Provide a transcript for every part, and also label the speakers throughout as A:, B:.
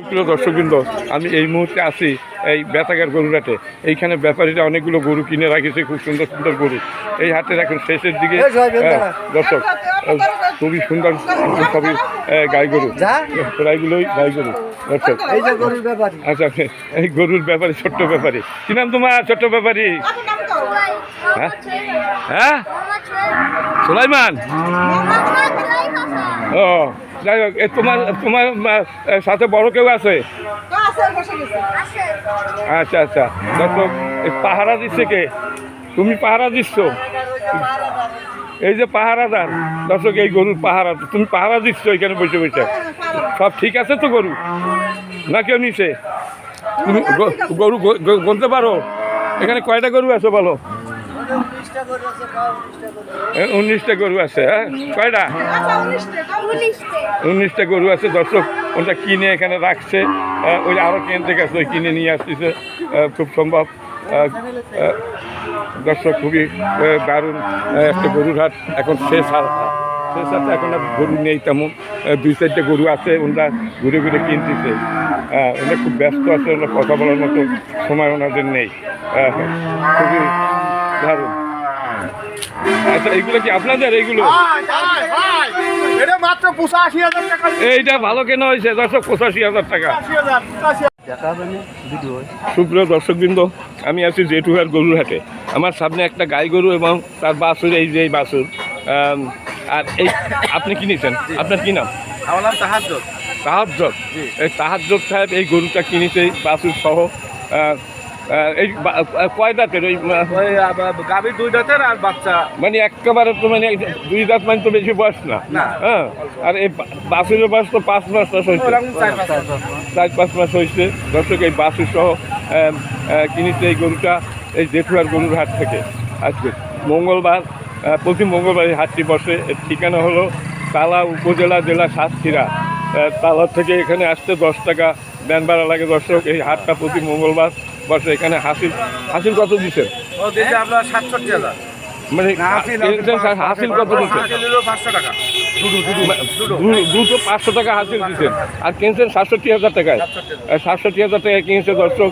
A: প্রিয় দর্শকবৃন্দ, আমি এই মুহূর্তে আছি এই বেতাগার গরুর হাটে। এইখানে ব্যাপারীরা অনেকগুলো গরু কিনে রাখেছে, খুব সুন্দর সুন্দর গরু। এই হাটের এখন শেষের দিকে দর্শক খুবই সুন্দর সবই গাই গরু, প্রায়গুলোই গাই গরু দর্শক। আচ্ছা, এই গরুর ব্যাপারী, ছোট্ট ব্যাপারী। কি নাম তোমার ছোট্ট ব্যাপারী? হ্যাঁ হ্যাঁ, সুলাইমান। ও যাই হোক, তোমার তোমার সাথে বড় কেউ আছে? আচ্ছা আচ্ছা দর্শক, পাহারা দিচ্ছে কে? তুমি পাহারা দিচ্ছ? এই যে পাহারাদার দর্শক, এই গরুর পাহারা তুমি পাহারা দিচ্ছ এখানে বসে বসে। সব ঠিক আছে তো গরু? না কেউ নিছে? তুমি গরু গুনতে পারো? এখানে কয়টা গরু আছে বলো? 19টা গরু আছে। হ্যাঁ, কয়টা? 19টা গরু আছে দর্শক। ওটা কিনে এখানে রাখছে, ওই আরও কিনতে গেছে, ওই কিনে নিয়ে আসতেছে খুব সম্ভব। দর্শক খুবই দারুণ একটা গরুর হাট। এখন শেষ হাতে এখন আর গরু নেই তেমন। 2-4টে গরু আছে, ওনারা ঘুরে ঘুরে কিনতেছে। ওনারা খুব ব্যস্ত আছে, ওনারা কথা বলার মতো সময় ওনাদের নেই। খুবই দারুণ। আচ্ছা, এইগুলো কি আপনাদের? এইগুলো এইটা ভালো কেন হয়েছে দর্শক? 85,000 টাকা। সুপ্রিয় দর্শকবৃন্দ, আমি আছি জেঠুহার গরুর হাটে। আমার সামনে একটা গাই গরু এবং তার বাছুর, এই যে এই বাছুর। আর এই আপনি কি নিয়েছেন? আপনার কি নাম?
B: আমার নাম তাহাজ্জুদ।
A: তাহাজ্জুদ। এই তাহাজ্জুদ সাহেব এই গরুটা কিনেছে বাছুর সহ। এই কয় দাঁতের? ওই
B: গাভীর 2 দাঁতের আর বাচ্চা,
A: মানে একেবারে তো মানে 2 দাঁত মানে তো বেশি বয়স না। হ্যাঁ, আর এই বাছুরের বয়স তো 5 মাস হয়েছে, 4-5 মাস হয়েছে দর্শক। এই বাছুর সহ কিনেছে এই গরুটা এই জেঠুয়ার গরুর হাট থেকে। আজকে মঙ্গলবার, প্রতি মঙ্গলবার এই হাটটি বসে। এর ঠিকানা হলো তালা উপজেলা, জেলা সাতক্ষীরা। তালার থেকে এখানে আসতে 10 টাকা ব্যান ভাড়া লাগে দর্শক। এই হাটটা প্রতি মঙ্গলবার বসে। এখানে হাসিল কত দিচ্ছেন?
B: আপনার 67,000।
A: মানে হাসিল কত দিচ্ছেন?
B: 500 টাকা।
A: দুটো 500 টাকা হাসিল দিচ্ছেন, আর কিনছেন 67,000 টাকায়। 67,000 টাকায় কিনেছে দর্শক।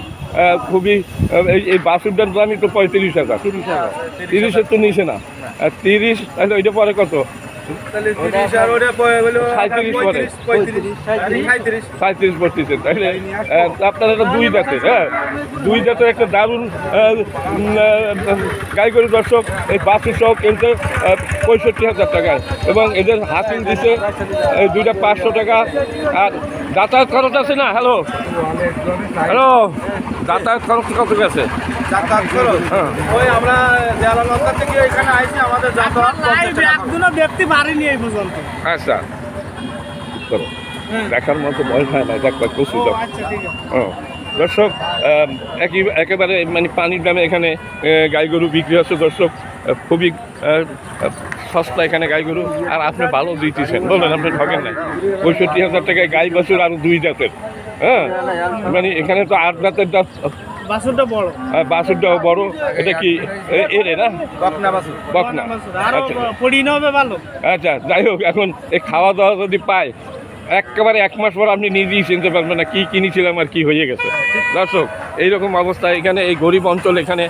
A: খুবই এই বাছুরটার দামই তো 35,000। 30-এর তো নিচে না। 30, তাহলে ওইটা পরে কত? 37 পড়তেছে। তাহলে আপনার একটা 2 দাঁতের, হ্যাঁ 2 দাঁতের একটা দারুণ গাই গরু দর্শক। এই বাছুর সহ কিনছে 65,000 টাকায়, এবং এদের হাসিল দিচ্ছে এই 2টা 500 টাকা। আর যাতায়াত খরচ আছে না? হ্যালো হ্যালো, যাতায়াত খরচ কত গেছে?
B: যাতায়াত খরচ ওই আমরা দেয়ালনগর থেকে এখানে আইছি, আমাদের যাতায়াত একদিনও দেখতে পারিনি এই পর্যন্ত।
A: আচ্ছা, দেখার মতো ভয় হয় না, দেখবার খুশি। দর্শক একেবারে মানে পানির দামে এখানে গাই গরু বিক্রি হচ্ছে দর্শক। খুবই সস্তা এখানে গাই গরু। আর আপনি ভালো দিতেছেন, বলেন আপনি ঠকেন নাই। 65,000 টাকায় গাই বাছুর আর 2 দাঁতের। হ্যাঁ, মানে এখানে তো 8 দাঁতের দাঁত।
B: বাছুরটা বড়,
A: বাছুরটাও বড়। এটা কি এরে না?
B: বকনা বাছুর।
A: বকনা।
B: ভালো।
A: আচ্ছা, যাই হোক, এখন এই খাওয়া দাওয়া যদি পায় একেবারে 1 মাস পর আপনি নিজেই চিনতে পারবেন না কি কিনেছিলাম আর কি হয়ে গেছে দর্শক। এইরকম অবস্থা এখানে, এই গরিব অঞ্চল, এখানে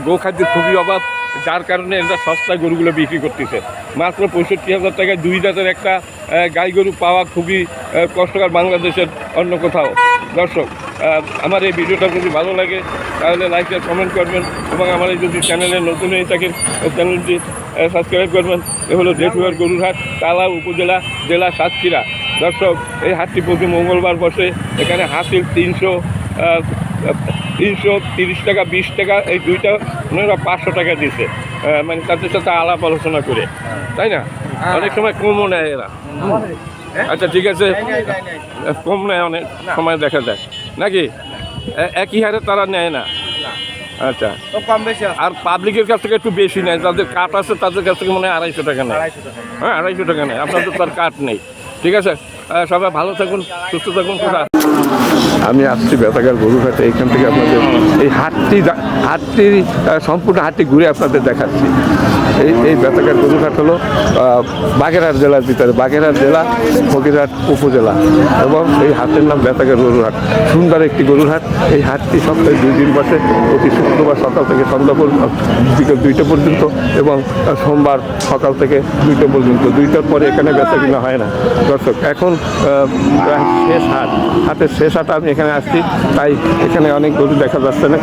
A: গোখাদ্যের খুবই অভাব, যার কারণে এরা সস্তায় গরুগুলো বিক্রি করতেছে। মাত্র 65,000 টাকায় 2 দাঁতের একটা গাই গরু পাওয়া খুবই কষ্টকর বাংলাদেশের অন্য কোথাও। দর্শক, আমার এই ভিডিওটা যদি ভালো লাগে তাহলে লাইক আর কমেন্ট করবেন, এবং আমার এই যদি চ্যানেলে নতুন হয়ে থাকেন চ্যানেলটি সাবস্ক্রাইব করবেন। এ হলো জেঠুয়ার গরুর হাট, তালা উপজেলা, জেলা সাতক্ষীরা। দর্শক, এই হাটটি প্রতি মঙ্গলবার বসে। এখানে হাসিল 330 টাকা, 20 টাকা, এই 2টা ওনারা 500 টাকা দিচ্ছে। মানে তাদের সাথে আলাপ আলোচনা করে, তাই না? অনেক সময় কমও নেয় এরা। আচ্ছা, ঠিক আছে, কম নেয় অনেক সময় দেখা যায় নাকি? একই হারে তারা নেয় না। আচ্ছা,
B: কম বেশি।
A: আর পাবলিকের কাছ থেকে একটু বেশি নেয়, যাদের কাঠ আছে তাদের কাছ থেকে মনে হয় 250 টাকা নেয়। হ্যাঁ, 250 টাকা নেয়। আপনাদের তো আর কাঠ নেই। ঠিক আছে, সবাই ভালো থাকুন, সুস্থ থাকুন। আমি আসছি বেতাগার গরুঘাটে, এখান থেকে আপনাদের এই হাটটি সম্পূর্ণ হাটটি ঘুরে আপনাদের দেখাচ্ছি। এই বেতাগার গরুঘাট হলো বাগেরহাট জেলার ভিতরে, বাগেরহাট জেলা ফকিরহাট উপজেলা, এবং এই হাটের নাম বেতাগার গরুহাট। সুন্দর একটি গরুহাট। এই হাটটি সপ্তাহে 2 দিন বসে, প্রতি শুক্রবার সকাল থেকে সন্ধ্যা পর্যন্ত, বিকেল 2টা পর্যন্ত, এবং সোমবার সকাল থেকে 2টা পর্যন্ত। 2টার পরে এখানে বেচা কিনা হয় না। দর্শক, এখন প্রায় শেষ হাট, হাটের শেষ হাট আমি এখানে আসছি, তাই এখানে অনেক গরু দেখা যাচ্ছে না,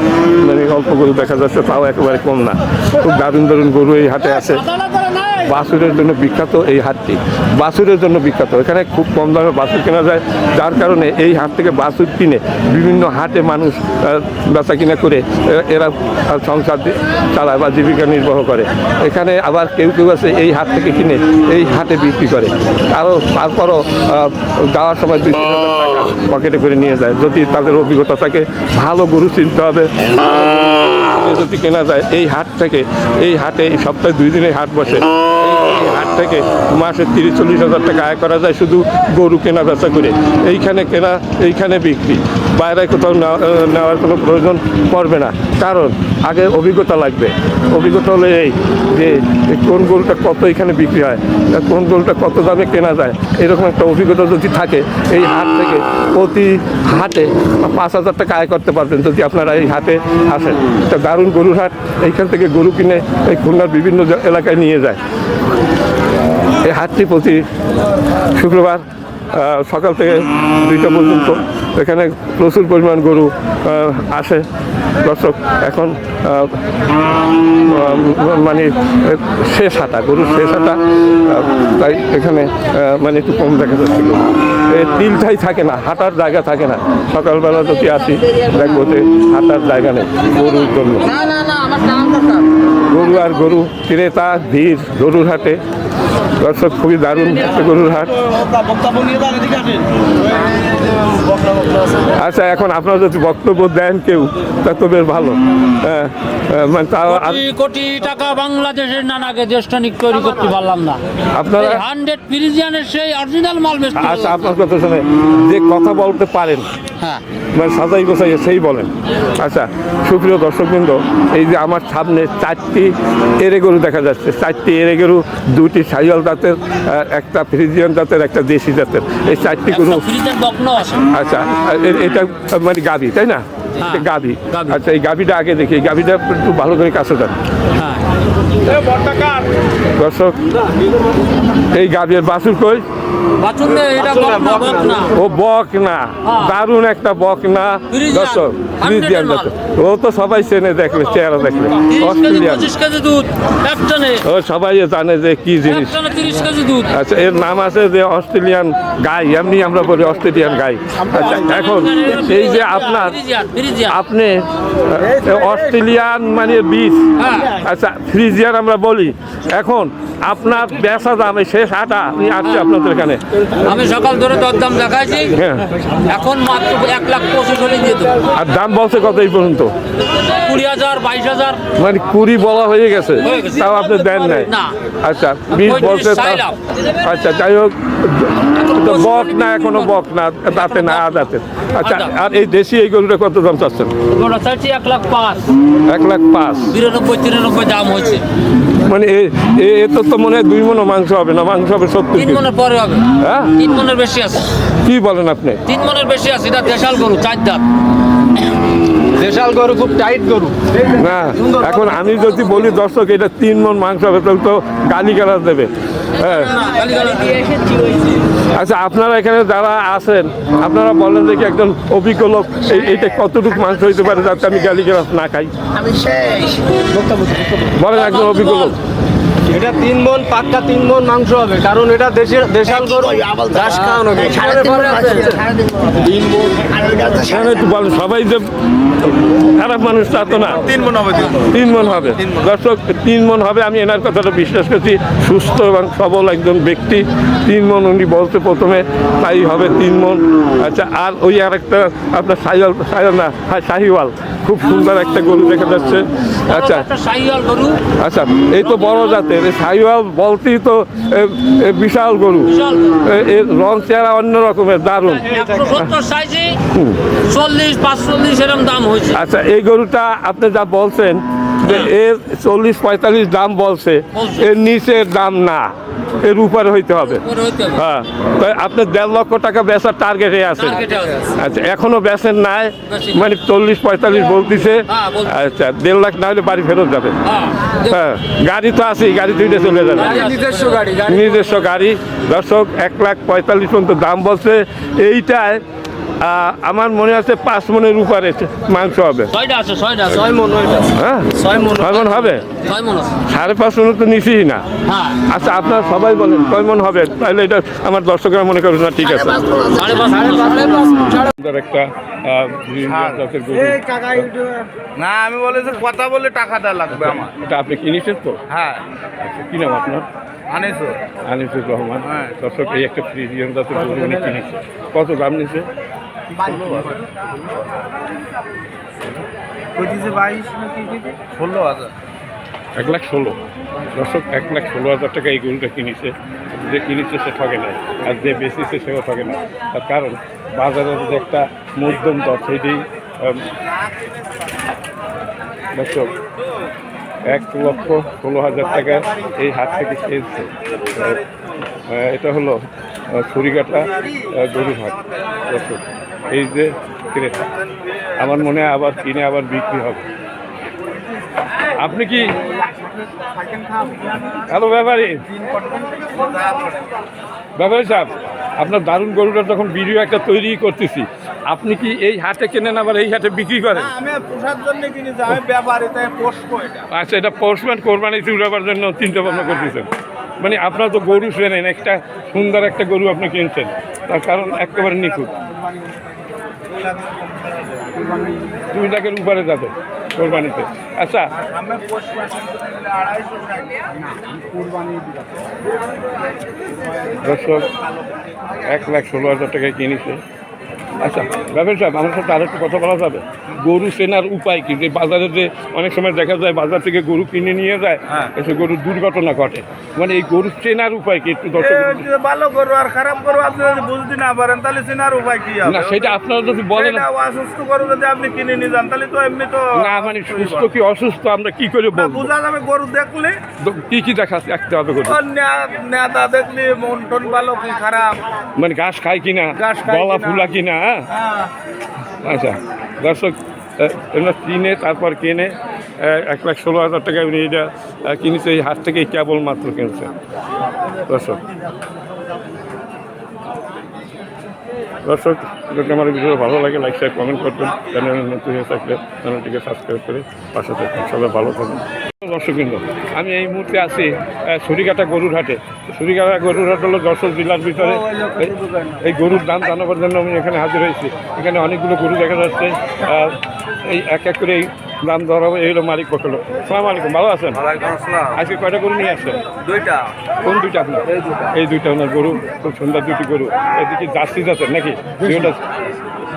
A: মানে অল্প গরু দেখা যাচ্ছে, তাও একেবারে কম না। খুব দারুণ দারুণ গরু এই হাটে আছে। বাছুরের জন্য বিখ্যাত এই হাটটি, বাছুরের জন্য বিখ্যাত। এখানে খুব কম দামে বাছুর কেনা যায়, যার কারণে এই হাট থেকে বাছুর কিনে বিভিন্ন হাটে মানুষ বেচা কিনা করে এরা সংসার চালায় বা জীবিকা নির্বাহ করে। এখানে আবার কেউ কেউ আছে এই হাট থেকে কিনে এই হাটে বিক্রি করে, আরও তারপরও যাওয়ার সময় 2,000 টাকা পকেটে করে নিয়ে যায়। যদি তাদের অভিজ্ঞতা থাকে, ভালো গরু চিনতে হবে, যদি কেনা যায় এই হাট থেকে। এই হাটে এই সপ্তাহে 2 দিনের হাট বসে। এই হাট থেকে মাসে 30-40 হাজার টাকা আয় করা যায় শুধু গরু কেনা বেচা করে। এইখানে কেনা, এইখানে বিক্রি, বাইরে কোথাও নেওয়ার কোনো প্রয়োজন পড়বে না। কারণ আগে অভিজ্ঞতা লাগবে। অভিজ্ঞতা হলে এই যে কোন গরুটা কত এখানে বিক্রি হয়, কোন গরুটা কত দামে কেনা যায়, এরকম একটা অভিজ্ঞতা যদি থাকে, এই হাট থেকে প্রতি হাটে 5,000 টাকা আয় করতে পারবেন যদি আপনারা এই হাটে আসেন। এটা দারুণ গরুর হাট। এইখান থেকে গরু কিনে এই খুলনার বিভিন্ন এলাকায় নিয়ে যায়। এই হাটটি প্রতি শুক্রবার সকাল থেকে 2টা পর্যন্ত। এখানে প্রচুর পরিমাণ গরু আসে। দর্শক, এখন মানে শেষ হাঁটা, গরুর শেষ হাঁটা, তাই এখানে মানে একটু কম দেখা যাচ্ছিল। তিলটাই থাকে না, হাঁটার জায়গা থাকে না। সকালবেলা যদি আসি দেখবো যে হাঁটার জায়গা নেই গরুর জন্য। গরু আর গরু, ক্রেতা ভিড় গরুর হাটে। দর্শক, খুবই দারুণ একটা গরুর হাট। আচ্ছা, এখন আপনারা যদি বক্তব্য দেন কেউ, তা তো বেশ ভালো। মানে তাও
C: কোটি টাকা বাংলাদেশের নানাকে জ্যেষ্ঠনিক তৈরি করতে পারলাম না।
A: আপনারা
C: 100 ফ্রিজিয়ানের সেই অরিজিনাল মাল বেচতে।
A: আচ্ছা, আপনার কথা শুনে যে কথা বলতে পারেন,
C: হ্যাঁ,
A: মানে সাজাই গোছাই সেই বলেন। আচ্ছা, সুপ্রিয় দর্শকবৃন্দ, এই যে আমার সামনে 4টি এরে গরু দেখা যাচ্ছে। 4টি এরে গরু, 2টি সাইওয়াল জাতের, একটা ফ্রিজিয়ান জাতের, একটা দেশি জাতের। এই 4টি গরু।
C: ফ্রিজের বকন আছে।
A: আচ্ছা, এটা মানে গাভী, তাই না?
C: হ্যাঁ,
A: গাভী।
C: গাভী।
A: আচ্ছা, এই গাভীটা আগে দেখি, এই গাভীটা একটু ভালো করে কাছে যান।
C: হ্যাঁ,
A: দর্শক, এই গাভীর বাছুর কই?
C: বাছুর নেই, এটা বকনা।
A: ও বকনা, দারুণ একটা বকনা। দর্শক, ফ্রিজিয়ান জাতের। ও তো সবাই চেনে, দেখলে চেহারা দেখলে। অস্ট্রেলিয়ান,
C: 25 কেজি দুধ একটানে।
A: ও সবাই জানে যে কি জিনিস।
C: একটানে 30 কেজি দুধ।
A: আচ্ছা, এর নাম আছে যে অস্ট্রেলিয়ান গাই, এমনি আমরা বলি অস্ট্রেলিয়ান গাই। আচ্ছা, এখন এই যে আপনার, আপনি অস্ট্রেলিয়ান মানে বীজ,
C: হ্যাঁ।
A: আচ্ছা, ফ্রিজিয়ান আমরা বলি। এখন আপনার বেচা দাম এই শেষ হাটা আমি আসছি আপনাদের এখানে।
C: আমি সকাল ধরে দরদাম দেখাইছি,
A: হ্যাঁ,
C: এখন মাত্র 1,25,000 হলে দিয়ে দেবো।
A: আর দাম বলছে কত এই পর্যন্ত?
C: 20,000, 22,000।
A: মানে 20 বলা হয়ে গেছে,
C: হয়ে গেছে।
A: তাও আপনি দেন নাই?
C: না।
A: আচ্ছা, 20 বলছে তাও।
C: চাইলাম।
A: আচ্ছা, যাই হোক, তো বক না, এখনো বক না, দাঁতে না, দাঁতে। আচ্ছা, আর এই দেশি এই গরুটা কত দাম চাচ্ছেন?
C: ওটা চাইছি 1,05,000।
A: 1,05,000।
C: 92-93 দাম হয়েছে।
A: মানে এ তো মনে হয় 2 মণও মাংস হবে না, মাংস হবে 70
C: 3
A: কেজি।
C: মনের পরে হবে।
A: হ্যাঁ?
C: 3 মনের বেশি আছে।
A: কি বলেন আপনি?
C: 3 মনের বেশি আছে। এটা দেশাল গরু, 4 দাঁত।
B: দেশাল গরু, খুব টাইট গরু।
A: না, এখন আমি যদি বলি দর্শক এটা 3 মণ মাংস হবে, তাহলে তো গালি গালাজ দেবে। হ্যাঁ, আচ্ছা, আপনারা এখানে যারা আছেন, আপনারা বলেন যে কি একজন অভিজ্ঞ লোক এইটা কতটুকু মাংস হইতে পারে যাতে আমি গালি গালাজ না খাই? বলেন একজন অভিজ্ঞ লোক।
B: এটা 3 মণ, পাক্কা 3 মণ মাংস হবে, কারণ এটা দেশাল গরু, ঘাস খাওয়ানো গরু।
A: হ্যাঁ, একটু বলেন, সবাই যে খারাপ মানুষ তা তো না।
B: 3 মণ হবে।
A: 3 মণ হবে। দর্শক, 3 মণ হবে, আমি এনার কথাটা বিশ্বাস করছি। সুস্থ এবং সবল একজন ব্যক্তি, 3 মণ উনি বলতে প্রথমে, তাই হবে 3 মণ। আচ্ছা, আর ওই আর একটা আপনার শাহিওয়াল, খুব সুন্দর একটা গরু দেখা যাচ্ছে। আচ্ছা,
C: একটা শাহিওয়াল গরু।
A: আচ্ছা, এই তো বড় জাতের, সাইওয়াল বলতেই তো বিশাল গরু,
C: বিশাল।
A: এর রং চেহারা অন্য রকমের, দারুণ।
C: 170 সাইজে 40-45 এরকম দাম হয়েছে।
A: আচ্ছা, এই গরুটা আপনি যা বলছেন যে এর 40-45 দাম বলছে, এর নিচের দাম না, এর উপরে হইতে হবে।
C: পরে হইতে হবে।
A: হ্যাঁ, তাই আপনি 1.5 লক্ষ টাকা বেচার টার্গেটে আছে।
C: টার্গেটে আছে।
A: আচ্ছা, এখনো বেচেন নাই,
C: বেচি।
A: মানে 40-45 বলতেছে।
C: হ্যাঁ, বলতেছে।
A: আচ্ছা, 1.5 লাখ না হলে বাড়ি ফেরত যাবে।
C: হ্যাঁ।
A: হ্যাঁ, গাড়ি তো আছেই, গাড়ি দুইটা চলে যাবে।
B: নিজস্ব গাড়ি
A: নিজস্ব গাড়ি। দর্শক 1,45,000 পর্যন্ত দাম বলছে। এইটায় আমার মনে আছে 5 মনের উপরে মাংস হবে।
C: 6টা আছে, 6টা আছে।
B: 6 মন ওইটা।
A: হ্যাঁ,
B: 6 মন
A: 6 মন হবে।
C: 6 মণ আছে।
A: 5.5 মন তো নিচ্ছিই না।
C: হ্যাঁ।
A: আচ্ছা, আপনারা সবাই বলেন কয় মন হবে, তাহলে এটা আমার দর্শকরা মনে করবে না, ঠিক আছে।
C: 5.5
A: সুন্দর একটা জাতের গরু।
B: না, আমি বলে যে কথা বলে টাকা দেওয়া লাগবে আমার।
A: এটা আপনি কিনেছেন তো?
B: হ্যাঁ,
A: আচ্ছা, কি নাম আপনার?
B: আনিসো।
A: আনিসুর রহমান।
B: হ্যাঁ।
A: দর্শক, এই একটা ফ্রিজিয়ান জাতের গরু উনি কিনেছে। কত দাম নিয়েছে?
B: কইতেছে 22 নাকি 16,000।
A: 1,16,000। দর্শক, 1,16,000 টাকা এই গরুটা কিনেছে। যে কিনেছে সে ঠকে নাই, আর যে বেচেছে সেও ঠকে নাই। তার কারণ বাজারের যে একটা মধ্যম দর, সেটি দর্শক 1,16,000 টাকা এই হাট থেকে কিনছে। এটা হলো ছুরিকাটা গরুর হাট। দর্শক, এই যে ক্রেতা, আমার মনে হয় আবার কিনে আবার বিক্রি হবে। আপনি কি হ্যালো ব্যাপারী সাহেব, আপনার দারুণ গরুটা যখন ভিডিও একটা তৈরি করতেছি, আপনি কি এই হাটে কেনেন আবার এই হাটে বিক্রি করেন?
B: আমি পোষার জন্য কিনেছি, আমি ব্যাপারে তাই পোষবো এটা।
A: আচ্ছা, এটা পোস্টম্যান কোরবানি চুড়াবার জন্য চিন্তা ভাবনা করতেছেন? মানে আপনার তো গরু চেনেন, একটা সুন্দর একটা গরু আপনি কিনছেন, তার কারণ একেবারে নিখুঁত। 2 লাখের উপরে যাবে কোরবানিতে। আচ্ছা,
B: আমি পোষবো 250 টাকা।
A: দর্শক 1,16,000 টাকায় কিনেছে। আচ্ছা, ব্যাপার সাহেব, আমার সাথে আরেকটু কথা বলা যাবে? গরু চেনার উপায় কি? যে বাজারে যে অনেক সময় দেখা যায় বাজার থেকে গরু কিনে নিয়ে যায়,
B: হ্যাঁ।
A: এসে গরুর দুর্ঘটনা ঘটে, মানে এই গরু চেনার উপায় কি একটু দর্শক?
B: ভালো করো আর খারাপ করো, আপনি যদি বুঝতে না পারেন তাহলে চেনার উপায় কি হবে?
A: না, সেটা আপনারা যদি বলেন।
B: সেটা অসুস্থ করো যদি আপনি কিনে নিয়ে যান, তাহলে তো এমনি তো
A: না, মানে সুস্থ কি অসুস্থ আমরা কি করে
B: না,
A: বলবো?
B: বোঝা যাবে গরু দেখলে।
A: কি কি রাখতে হবে গরু?
B: ওর নেতা দেখলি মন টন ভালো কি খারাপ।
A: মানে ঘাস খায় কিনা,
B: ঘাস খায়
A: গলা
B: কিনা।
A: ফুলা কিনা, হ্যাঁ?
B: হ্যাঁ,
A: আচ্ছা, দর্শক, এমনি কিনে তারপর কিনে 1,16,000 টাকায় উনি এটা কিনেছে। এই হাট থেকেই কেবলমাত্র কিনছে। দর্শক, যদি আমার ভিডিও ভালো লাগে লাইক শেয়ার কমেন্ট করবেন। চ্যানেলে নতুন হয়ে থাকলে চ্যানেলটিকে সাবস্ক্রাইব করে পাশে থাকবেন। সবাই ভালো থাকবেন। দর্শকবৃন্দ, আমি এই মুহূর্তে আছি ছুরিকাটা গরুর হাটে। ছুরিকাটা গরুর হাট হলো যশোর জেলার ভিতরে। এই গরুর দাম জানাবার জন্য আমি এখানে হাজির হয়েছি। এখানে অনেকগুলো গরু দেখা যাচ্ছে। এই এক এক করে এই দাম ধরা হবে। এই হলো মালিক পক্ষ। সালাম আলাইকুম, ভালো আছেন? আজকে কয়টা গরু নিয়ে আসছেন?
B: 2টা।
A: কোন 2টা আপনার? এই 2টা ওনার গরু, খুব সুন্দর 2টি গরু। এদিকে জার্সি জাতের নাকি? 2টা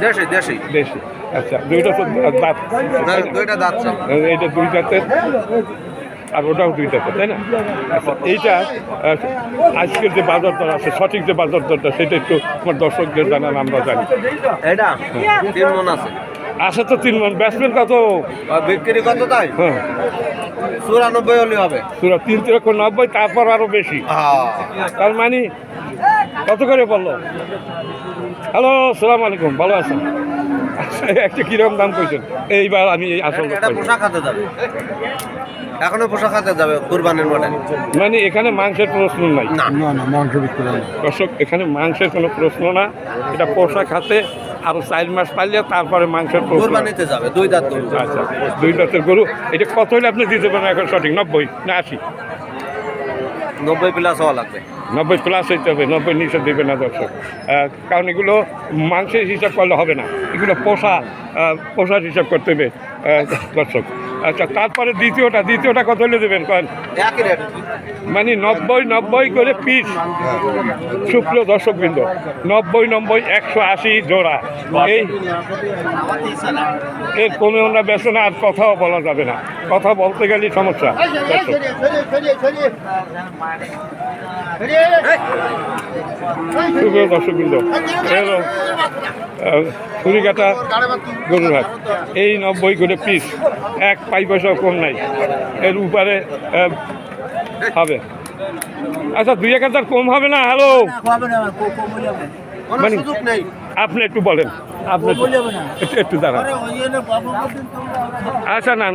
B: দেশি।
A: দেশি। আচ্ছা, 2টা তো দাঁত?
B: 2টা দাঁত।
A: এইটা 2 দাঁতের, আর ওটাও 2 দাঁতের, তাই না? আচ্ছা, এইটা আজকের যে বাজার দর আছে, সঠিক যে বাজার দরটা, সেটা একটু আমার দর্শকদের জানান, আমরা জানি।
B: এটা 3 মন আছে।
A: আসে তো 3 মন, বেচবেন কত?
B: বিক্রি কত তাই?
A: হ্যাঁ,
B: 94 হলে হবে।
A: পুরো 3,90,000, তারপর আরো বেশি। তার মানে কত করে বললো? হ্যালো, সালাম আলাইকুম, ভালো আছেন? আচ্ছা, একটা কিরকম দাম কইছেন? এইবার আমি আসল
B: এটা পোশাক খাতে যাবে, এখনো পোশাক খাতে যাবে কুরবানির মডেল।
A: মানে এখানে মাংসের প্রশ্ন নাই।
B: না,
D: মাংস বিক্রি হয় না।
A: দর্শক, এখানে মাংসের কোনো প্রশ্ন না। এটা পোষা খাতে আরো 4 মাস পাইলে তারপরে মাংসের প্রশ্ন।
B: কুরবানিতে যাবে 2 দাঁত গরু।
A: আচ্ছা, 2 দাঁতের গরু। এটা কত হলে আপনি দিতে পারেন এখন সঠিক? 90 না 80?
B: 90 প্লাস হওয়া লাগবে।
A: 90 প্লাস হইতে হবে, 90 নিচে দেবে না দর্শক। কারণ এগুলো মাংসের হিসাব করলে হবে না, এগুলো পোষার হিসাব করতে হবে দর্শক। আচ্ছা, তারপরে দ্বিতীয়টা কত হলে দেবেন কয়েন?
B: একই রেট।
A: মানে 90 করে পিস। সুপ্রিয় দর্শকবৃন্দ, 90 180 জোড়া। এর কোনো না বেছে না, আর কথাও বলা যাবে না, কথা বলতে গেলে সমস্যা। দর্শক, সুপ্রিয় দর্শকবৃন্দ, এর ছুরিকাটা গরুর হাট, এই 90 করে পিস, এক পয়সাও কম নাই, এর উপরে হবে। আচ্ছা, 2-1000 কম হবে না? হ্যালো, মানে আপনি একটু বলেন, আপনি একটু দাঁড়ান। আচ্ছা, না,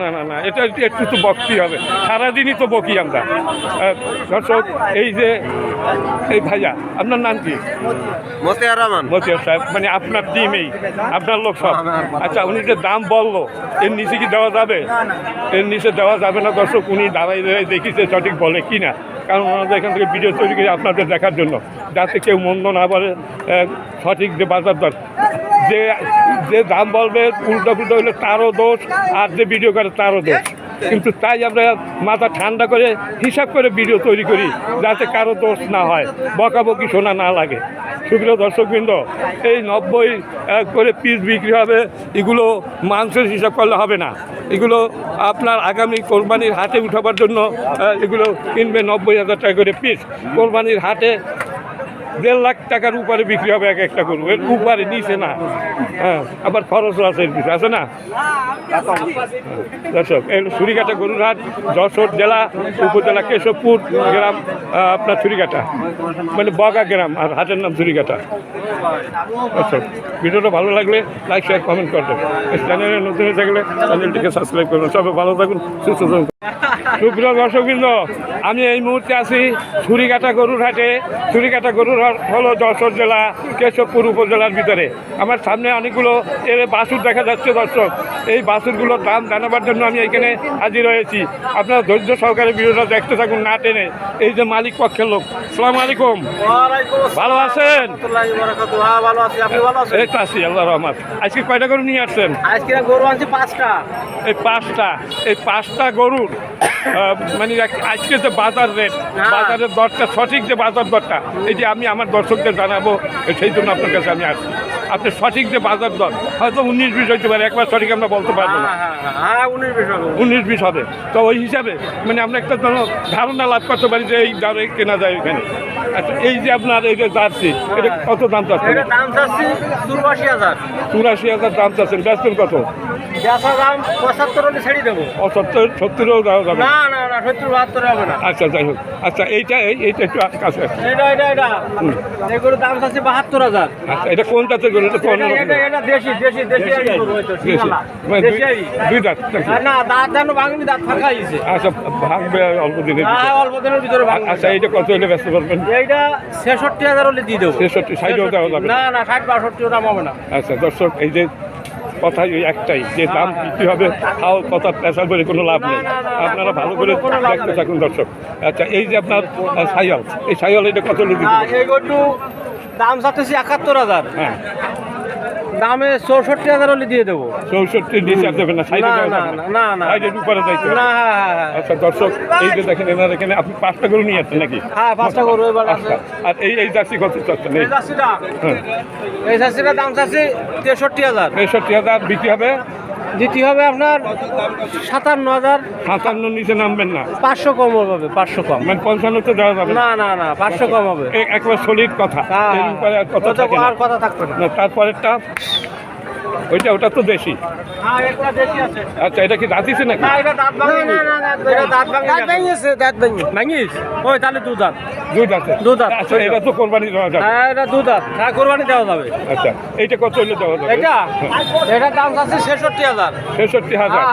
A: এটা একটু তো বকতেই হবে, সারাদিনই তো বকি আমরা। দর্শক, এই যে এই ভাইয়া, আপনার নাম কি?
B: মতিয়ার রহমান।
A: মতিয়ার সাহেব, মানে আপনার টিমেই, আপনার লোক সব। আচ্ছা, উনি যে দাম বললো, এর নিচে কি দেওয়া যাবে? এর নিচে দেওয়া যাবে না। দর্শক, উনি দাঁড়াই দেখিছে সঠিক বলে কি না, কারণ ওনাদের এখান থেকে ভিডিও তৈরি করে আপনাদের দেখার জন্য, যাতে কেউ মন্দ না বলে। সঠিক যে বাজার দর, যে দাম বলবে উল্টো হলে তারও দোষ, আর যে ভিডিও করে তারও দোষ। কিন্তু তাই আমরা মাথা ঠান্ডা করে হিসাব করে ভিডিও তৈরি করি, যাতে কারো দোষ না হয়, বকাবকি শোনা না লাগে। সুপ্রিয় দর্শকবৃন্দ, এই 90 করে পিস বিক্রি হবে। এগুলো মাংসের হিসাব করলে হবে না, এগুলো আপনার আগামী কোরবানির হাটে উঠাবার জন্য এগুলো কিনবে 90,000 টাকা করে পিস। কোরবানির হাটে 1.5 লাখ টাকার উপরে বিক্রি হবে একটা গরু, এর উপরে নিচে না। হ্যাঁ, আবার খরচও আছে, এর পিছনে আছে না। দর্শক, এই ছুরিকাটা গরুর হাট, যশোর জেলা, উপজেলা কেশবপুর গ্রাম, আপনার ছুরিকাটা, মানে বগা গ্রাম, আর হাটের নাম ছুরিকাটা। দর্শক, ভিডিওটা ভালো লাগলে লাইক, শেয়ার, কমেন্ট করবেন। চ্যানেলে নতুন হয়ে থাকলে চ্যানেলটিকে সাবস্ক্রাইব করবেন। সবাই ভালো থাকুন, সুস্থ থাকুন। সুপ্রিয় দর্শকবৃন্দ, আমি এই মুহূর্তে আছি ছুরিকাটা গরুর হাটে। ছুরিকাটা গরুর হাট হলো যশোর জেলা কেশবপুর উপজেলার ভিতরে। আমার সামনে অনেকগুলো এর বাছুর দেখা যাচ্ছে। দর্শক, এই বাছুরগুলোর দাম জানাবার জন্য আমি এখানে হাজির হয়েছি। আপনারা ধৈর্য সহকারে ভিডিওটা দেখতে থাকুন, না টেনে। এই যে মালিক পক্ষের লোক, সালাম আলাইকুম, ভালো আছেন?
B: ভালো আছি, আপনি ভালো আছেন?
A: এই তো আছি, আল্লাহ রহমান। আজকে কয়টা গরু নিয়ে আসছেন?
B: আজকে গরু আনছি 5টা।
A: এই পাঁচটা গরুর মানে আজকে যে বাজার রেট, বাজারের দরটা, সঠিক যে বাজার দরটা, এই যে আমি আমার দর্শকদের জানাবো, সেই জন্য আপনার কাছে আমি আসছি। আপনি সঠিক যে বাজার দর, হয়তো 19-20 হইতে পারে, একবার সঠিক আমরা বলতে পারবো না। 19-20 হবে। তো ওই হিসাবে মানে আমরা একটা ধারণা লাভ করতে পারি যে এই দামে কেনা যায় ওইখানে। আচ্ছা, এই যে আপনার এই যে জার্সি, এটা কত দাম চাচ্ছেন?
B: দাম চাচ্ছি 84,000।
A: 84,000 দাম চাচ্ছেন, বেচবেন কত?
B: দাম 75 হলে ছেড়ে দেবো।
A: 70-70ও দেওয়া যাবে?
B: না, 70-72 হবে না।
A: আচ্ছা, যাই হোক। আচ্ছা, এইটা একটু কাছে।
B: এটা এগুলোর দাম চাচ্ছি 72,000।
A: আচ্ছা, এটা কোন জাতের গরু? এটা
B: দেশি।
A: মানে দুই দাঁত নাকি?
B: না, দাঁত জানো ভাঙনি, দাঁত ফাঁকা হয়েছে।
A: আচ্ছা, ভাঙবে অল্প দিনের ভিতরে।
B: অল্প দিনের ভিতরে ভাঙবে।
A: আচ্ছা, এইটা কত হলে ব্যস্ত পারবেন?
B: এইটা 66,000 হলে দিয়ে দেবো।
A: 66-60 দেওয়া যাবে?
B: না, 60-62 দাম হবে না।
A: আচ্ছা, দর্শক, এই যে কথা ওই একটাই, যে দাম বিক্রি হবে, তাও কথা পেশার করে কোনো লাভ নেই। আপনারা ভালো করে দেখতে থাকুন দর্শক। আচ্ছা, এই যে আপনার সাইয়াল, এই সাইয়াল এটা কত হলে দিতে?
B: এই গরু দাম চাচ্ছি 71,000।
A: হ্যাঁ,
B: দামে 64,000 হলে দিয়ে দেবো।
A: 64 নিচে আর দেবেন না? সাইডে দেওয়া যাবে না? সাইডের উপরে যাইতে হবে?
B: না।
A: আচ্ছা, দর্শক, এই যে দেখেন, এনার এখানে আপনি 5টা গরু নিয়ে আসছেন নাকি?
B: হ্যাঁ, 5টা গরু এবার আছে।
A: আচ্ছা, আর এই জার্সি কত চাচ্ছেন?
B: এই জার্সিটা,
A: হ্যাঁ,
B: এই জার্সিটার দাম চাচ্ছি 63,000।
A: 63,000 বিক্রি হবে।
B: দিতে হবে আপনার 57,000।
A: 57 নিচে নামবেন না?
B: 500 কম হবে, 500 কম।
A: মানে 55 তো দেওয়া যাবে না?
B: না, 500 কম হবে।
A: একবার সলিড কথা, এর উপরে আর কথা থাকে না।
B: আর কথা থাকবে না।
A: তারপরেরটা ওটা তো দেশি।
B: হ্যাঁ, এটা দেশি আছে।
A: আচ্ছা, এটা কি দাঁতিছে নাকি?
B: না, এটা দাঁত ভাঙে। এটা দাঁত ভাঙিয়েছে, দাঁত ভাঙিস। ওই তাহলে দুধ দাঁত।
A: দুধ দাঁত। আচ্ছা, এটা তো কোরবানি দেওয়া যাবে?
B: হ্যাঁ, এটা দুধ দাঁত। হ্যাঁ, কোরবানি দেওয়া যাবে।
A: আচ্ছা, এইটা কত হলে দেওয়া যাবে?
B: এটার দাম আছে 66,000।
A: 66,000।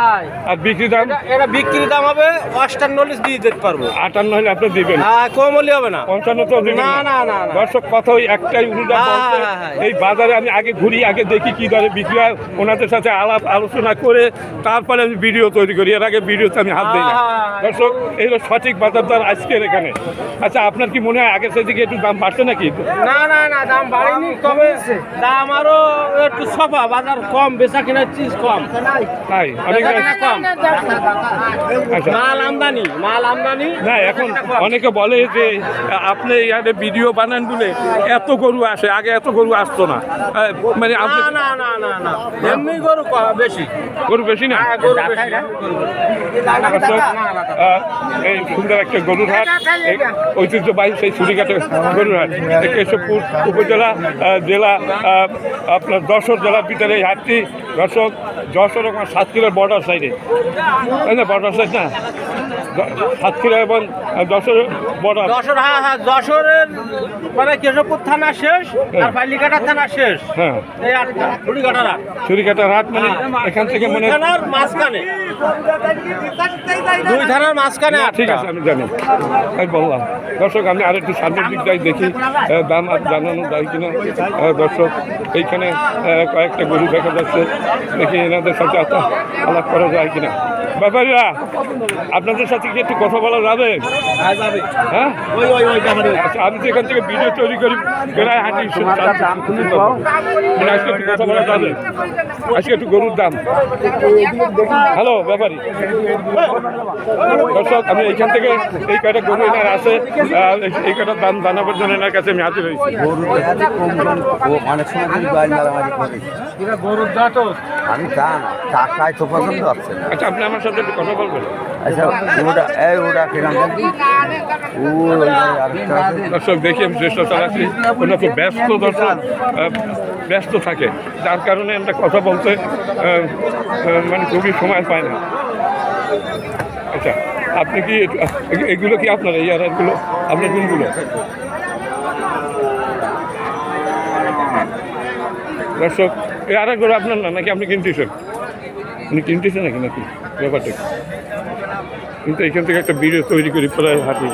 A: আর বিক্রি দাম?
B: এটা বিক্রি দাম হবে 58 দিয়ে দিতে পারবো।
A: 58 হলে আপনি দিবেন?
B: হ্যাঁ, কম হলে হবে না।
A: 55 তো দিবেন না?
B: না।
A: দর্শক, কথা ওই একটাই, উনি যা বলছে, এই বাজারে আমি আগে ঘুরি, আগে দেখি কি দরে বিক্রি বসে ওনাদের সাথে আলাপ আলোচনা করে তারপরে আমি ভিডিও তৈরি করি, এর আগে ভিডিওতে আমি হাত দিই না। দর্শক এই হলো সঠিক বাজার দর আজকের এখানে। আচ্ছা, আপনার কি মনে হয় আগের থেকে একটু দাম বাড়ছে নাকি?
B: না না না, দাম বাড়েনি, তবে দাম আরো একটু সফা, বাজার কম, বেচা কেনার চিজ কম,
A: তাই অনেক
B: কম।
A: আচ্ছা
B: মাল আমদানি
A: না, এখন অনেকে বলে যে আপনি ইয়াতে ভিডিও বানান বলে এত গরু আসে, আগে এত গরু আসতো না, মানে আপনি
B: না না না না, এমনি গরু বেশি,
A: গরু বেশি না?
B: গরু বেশি।
A: দর্শক, এই সুন্দর একটা গরুর হাট, এই ঐতিহ্যবাহী সেই ছুরিঘাটের গরুর হাট, এই কেশবপুর উপজেলা জেলা আপনার যশোর জেলার ভিতরে এই হাটটি। দর্শক, যশোর এবং সাতক্ষীরার বর্ডার সাইডে, তাই না? বর্ডার সাইড না, সাতক্ষীরা এবং যশোর বর্ডার।
B: যশোরের মানে কেশবপুর থানা শেষ আর ফাইলিকাটা থানা শেষ,
A: হ্যাঁ,
B: এই আটটা ছুরিকাটার হাট।
A: ছুরিঘাটের হাট মানে এখান থেকে মনে হয়
B: থানার মাঝখানে, দুই থানার মাঝখানে।
A: ঠিক আছে, আমি জানি, আমি বললাম। দর্শক, আমি আরেকটু সামনের দিক যাই, দেখি দাম আর জানানো যায় কিনা। দর্শক, এইখানে কয়েকটা গরু দেখা যাচ্ছে, দেখি এনাদের সাথে আলাপ করা যায় কিনা। ব্যাপারীরা, আপনাদের সাথে কি একটু কথা বলা যাবে? হ্যাঁ, আচ্ছা, আমি তো এখান থেকে ভিডিও তৈরি করি, প্রায় হাঁটি মানে আজকে একটু কথা বলা যাবে? আজকে একটু গরুর দাম। হ্যালো ব্যাপারী, দর্শক, আমি এইখান থেকে এই কয়টা গরু এনার আছে, এই কয়টার দাম জানাবার জন্য এনার কাছে আমি হাজির হয়েছি।
D: অনেক সময় কিন্তু গাড়ি মারামারি করে।
B: গরুর দাঁত
D: আমি তা না, টাকায় তো পছন্দ হচ্ছে না।
A: আচ্ছা, আপনি আমার সাথে একটু কথা বলবেন?
D: আচ্ছা, ওটা কিরাম দেখি।
A: দর্শক, দেখি আমি চেষ্টা চালাচ্ছি, ওনার খুব ব্যস্ত, দর্শক ব্যস্ত থাকে, যার কারণে আমরা কথা বলতে মানে খুবই সময় পাই না। আচ্ছা, আপনি কি এগুলো কি আপনার, এই আড়াইগুলো আপনার কোনগুলো? দর্শক, এই আড়াইগুলো আপনার না, নাকি আপনি কিনতেছেন? আপনি কিনতেছেন নাকি ব্যাপারটা? কিন্তু এখান থেকে একটা ভিডিও তৈরি করি প্রায় হাঁটি।